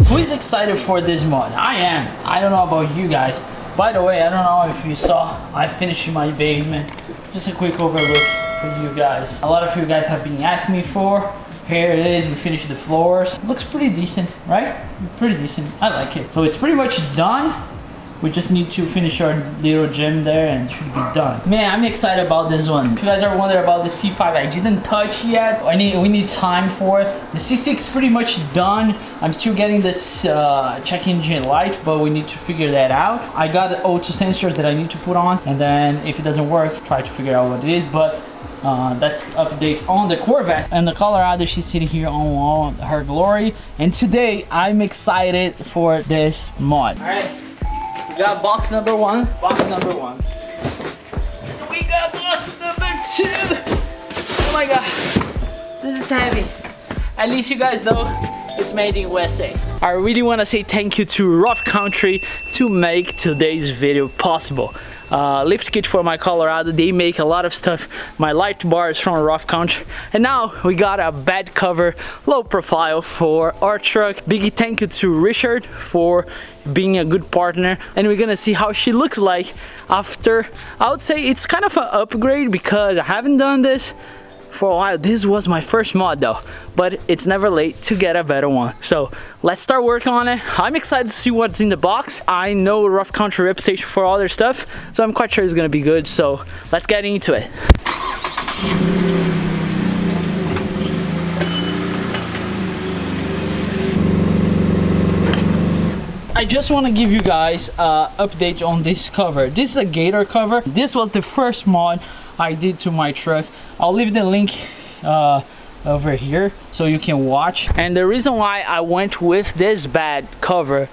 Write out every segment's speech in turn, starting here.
Who is excited for this mod? I am. I don't know about you guys. By the way, I don't know if you saw, I finished my basement. Just a quick overlook for you guys. A lot of you guys have been asking me for. Here it is, we finished the floors. Looks pretty decent, right? Pretty decent, I like it. So it's pretty much done. We just need to finish our little gym there and it should be done. Man, I'm excited about this one. If you guys are wondering about the C5, I didn't touch yet. We need time for it. The C6 is pretty much done. I'm still getting this check engine light, but we need to figure that out. I got O2 sensors that I need to put on, and then if it doesn't work, try to figure out what it is. But that's update on the Corvette. And the Colorado, she's sitting here on all her glory. And today, I'm excited for this mod. All right. We got box number one. Box number one. We got box number two. Oh my god. This is heavy. At least you guys know it's made in USA. I really want to say thank you to Rough Country to make today's video possible. Lift kit for my Colorado, they make a lot of stuff. My light bar is from Rough Country, and now we got a bed cover, low profile for our truck. Big thank you to Richard for being a good partner, and we're gonna see how she looks like after. I would say it's kind of an upgrade because I haven't done this for a while. This was my first mod though, but it's never late to get a better one. So let's start working on it. I'm excited to see what's in the box. I know Rough Country reputation for all their stuff, so I'm quite sure it's gonna be good. So let's get into it. I just want to give you guys an update on this cover. This is a Gator cover. This was the first mod I did to my truck. I'll leave the link over here so you can watch. And the reason why I went with this bad cover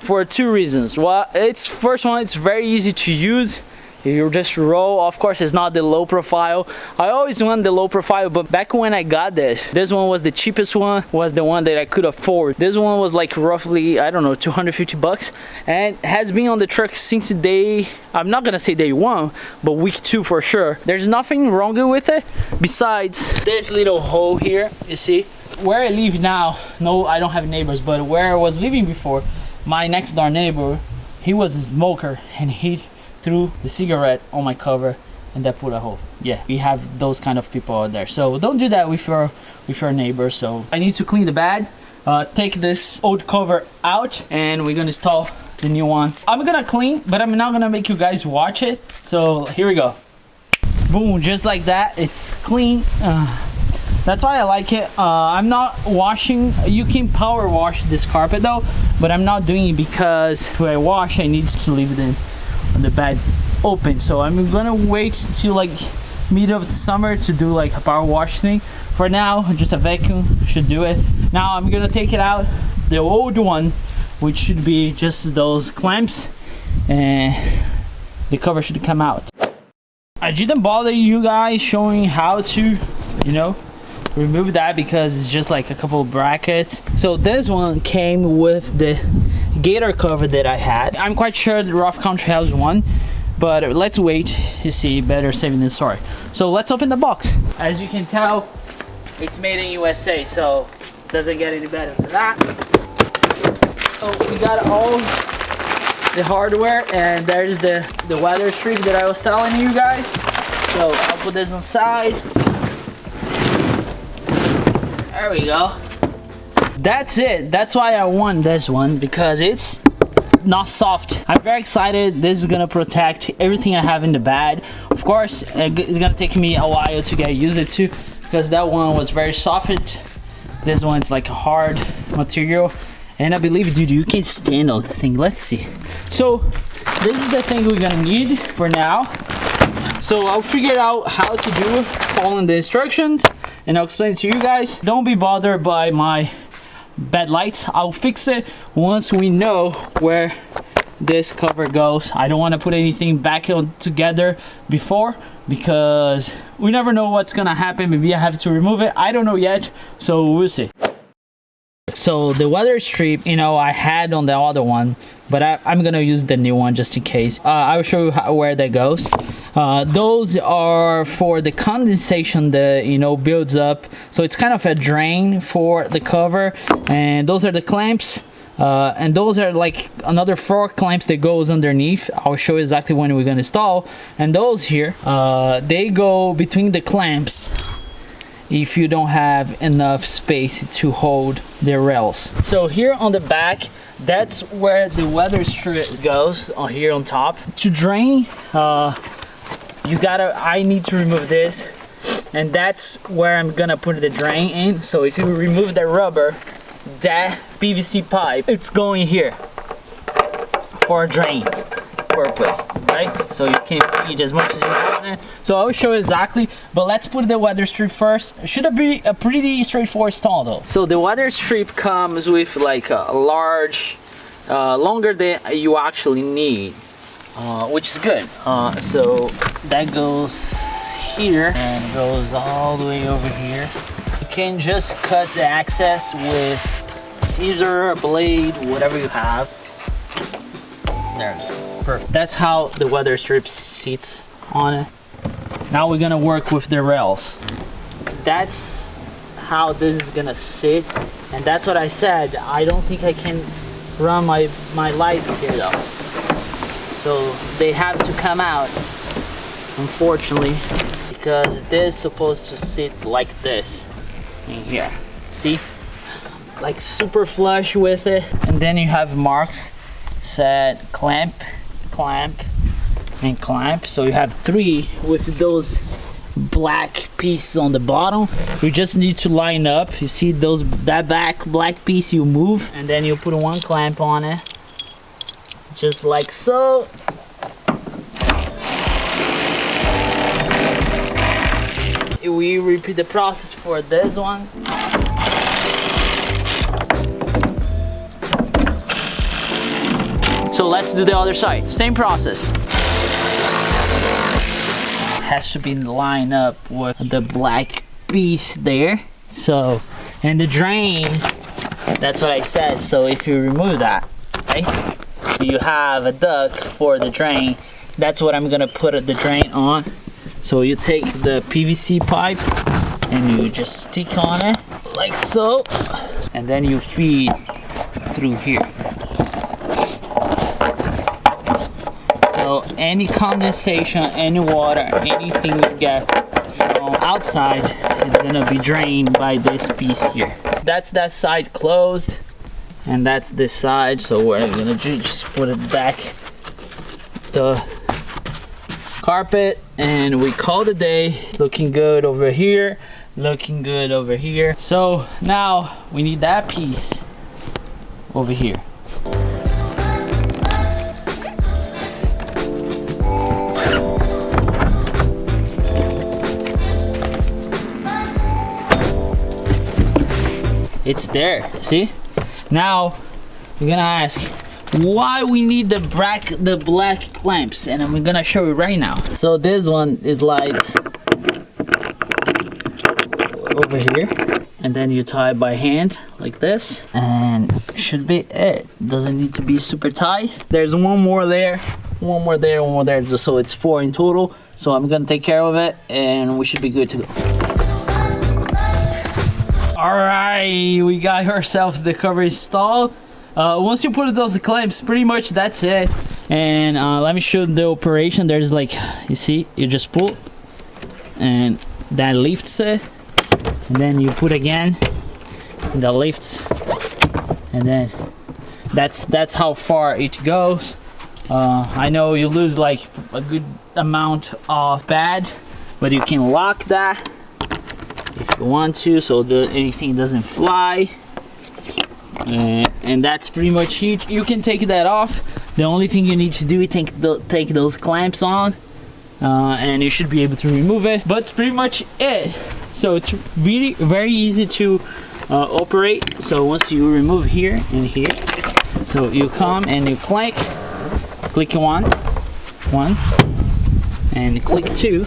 for two reasons. Well, first one, it's very easy to use. You just roll. Of course, it's not the low profile. I always want the low profile, but back when I got this one was the cheapest one, was the one that I could afford. This one was like roughly, I don't know, 250 bucks, and has been on the truck since day, I'm not gonna say day one, but week 2 for sure. There's nothing wrong with it besides this little hole here. You see where I live now, no, I don't have neighbors, but where I was living before, my next door neighbor, he was a smoker, and he threw the cigarette on my cover, and that put a hole. Yeah, we have those kind of people out there, so don't do that with your neighbors. So I need to clean the bed, take this old cover out, and we're gonna install the new one. I'm gonna clean, but I'm not gonna make you guys watch it. So here we go. Boom, just like that, it's clean. That's why I like it. I'm not washing. You can power wash this carpet though, but I'm not doing it because when I wash, I need to leave it on the bed open. So I'm gonna wait till like mid of the summer to do like a power wash thing. For now, just a vacuum should do it. Now I'm gonna take it out, the old one, which should be just those clamps, and the cover should come out. I didn't bother you guys showing how to, you know, remove that because it's just like a couple of brackets. So this one came with the Gator cover that I had. I'm quite sure the Rough Country has one, but let's wait. You see, better saving than sorry. So let's open the box. As you can tell, it's made in USA, so doesn't get any better than that. So we got all the hardware, and there's the weather strip that I was telling you guys. So I'll put this on side. There we go. That's it. That's why I won this one, because it's not soft. I'm very excited. This is gonna protect everything I have in the bed. Of course, it's gonna take me a while to get used to, because that one was very soft. This one's like a hard material, and I believe, dude, you can stand on this thing. Let's see. So this is the thing we're gonna need for now. So I'll figure out how to do it, following the instructions, and I'll explain it to you guys. Don't be bothered by my bed lights. I'll fix it once we know where this cover goes. I don't want to put anything back on together before, because we never know what's gonna happen. Maybe I have to remove it. I don't know yet, so we'll see. So the weather strip, you know, I had on the other one, but I'm gonna use the new one just in case. I will show you where that goes. Those are for the condensation that, you know, builds up, so it's kind of a drain for the cover. And those are the clamps. and those are like another 4 clamps that goes underneath. I'll show you exactly when we're gonna install. And those here, they go between the clamps if you don't have enough space to hold the rails. So here on the back, that's where the weather strip goes, on here on top. To drain, I need to remove this, and that's where I'm gonna put the drain in. So if you remove the rubber, that PVC pipe, it's going here for a drain purpose, right? So you can feed as much as you want it. So I'll show you exactly, but let's put the weather strip first. It should be a pretty straightforward install though. So the weather strip comes with like a large, longer than you actually need, which is good. So that goes here and goes all the way over here. You can just cut the access with scissor, blade, whatever you have. There we go. Perfect. That's how the weather strip sits on it. Now we're gonna work with the rails. That's how this is gonna sit, and that's what I said. I don't think I can run my lights here though. So they have to come out, unfortunately, because it is supposed to sit like this in here. See? Like super flush with it. And then you have marks said clamp, clamp, and clamp. So you have 3 with those black pieces on the bottom. You just need to line up. You see that black piece, you move, and then you put 1 clamp on it, just like so. We repeat the process for this one. So let's do the other side. Same process. Has to be lined up with the black piece there. So, and the drain, that's what I said. So if you remove that, right, you have a duct for the drain. That's what I'm gonna put the drain on. So you take the PVC pipe and you just stick on it like so, and then you feed through here. So any condensation, any water, anything you get from outside is gonna be drained by this piece here. That's that side closed, and that's this side. So we're gonna just put it back the carpet, and we call it a day. Looking good over here, looking good over here. So now we need that piece over here. It's there, see? Now you're gonna ask why we need the black clamps, and I'm gonna show you right now. So this one is light over here, and then you tie it by hand like this, and should be it. Doesn't need to be super tight. There's one more there, one more there, one more there, so it's 4 in total. So I'm gonna take care of it, and we should be good to go. All right, we got ourselves the cover installed. Once you put those clamps, pretty much that's it. And let me show the operation. There's like, you see, you just pull and that lifts it, and then you put again and that lifts, and then that's how far it goes. I know you lose like a good amount of pad, but you can lock that if you want to, so anything doesn't fly. And that's pretty much it. You can take that off. The only thing you need to do is take those clamps on, and you should be able to remove it. But it's pretty much it. So it's really very easy to operate. So once you remove here and here, so you come and you click one, and click 2.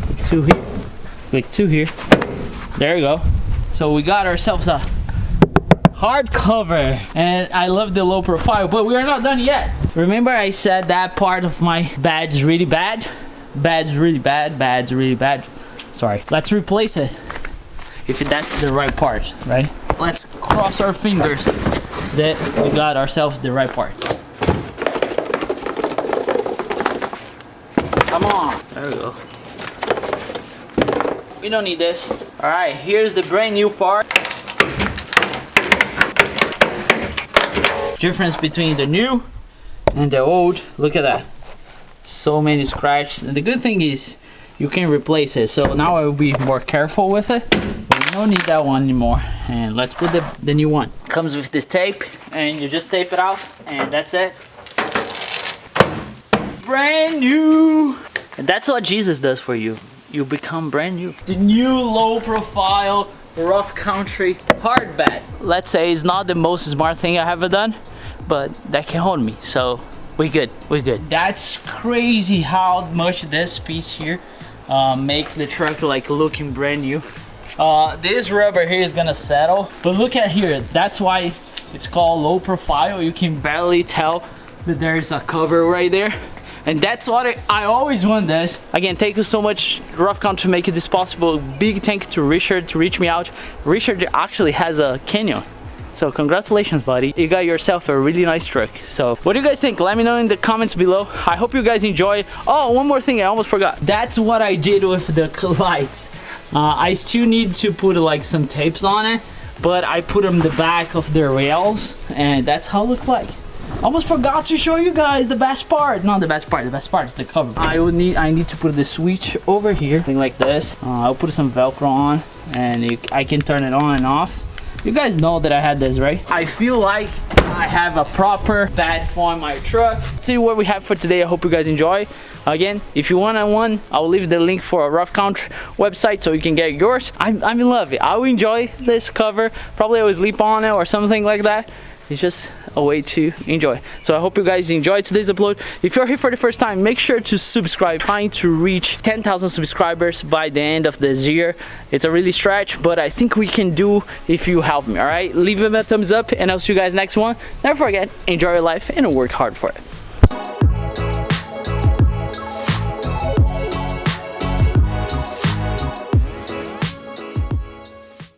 Click 2 here. Click 2 here. There you go. So we got ourselves a hard cover, and I love the low profile, but we are not done yet. Remember I said that part of my bad's really bad? Bad's really bad, bad's really bad. Sorry, let's replace it. If that's the right part, right? let's cross our fingers that we got ourselves the right part. Come on. There we go. We don't need this. All right, here's the brand new part. Difference between the new and the old. Look at that. So many scratches. And the good thing is you can replace it. So now I will be more careful with it. We don't need that one anymore. And let's put the new one. Comes with this tape, and you just tape it off, and that's it. Brand new. And that's what Jesus does for you. You become brand new. The new low profile rough country hardback. Let's say it's not the most smart thing I have done, but that can hold me. So we good. That's crazy how much this piece here makes the truck like looking brand new. This rubber here is gonna settle, but look at here. That's why it's called low profile. You can barely tell that there's a cover right there. And that's what I always want this. Again, thank you so much, Rough Country, to make this possible. Big thank you to Richard to reach me out. Richard actually has a Canyon. So congratulations, buddy. You got yourself a really nice truck. So what do you guys think? Let me know in the comments below. I hope you guys enjoy. Oh, one more thing I almost forgot. That's what I did with the lights. I still need to put like some tapes on it, but I put them in the back of the rails, and that's how it look like. Almost forgot to show you guys the best part. Not the best part. The best part is the cover. I need to put the switch over here, thing like this. I'll put some Velcro on, and I can turn it on and off. You guys know that I had this, right? I feel like I have a proper bed for my truck. Let's see what we have for today. I hope you guys enjoy. Again, if you want one, I'll leave the link for a Rough Country website so you can get yours. I'm in love with it. I will enjoy this cover. Probably I will sleep on it or something like that. It's just a way to enjoy. So I hope you guys enjoyed today's upload. If you're here for the first time, make sure to subscribe. Trying to reach 10,000 subscribers by the end of this year. It's a really stretch, but I think we can do if you help me. All right, leave them a thumbs up, and I'll see you guys next one. Never forget, enjoy your life and work hard for it.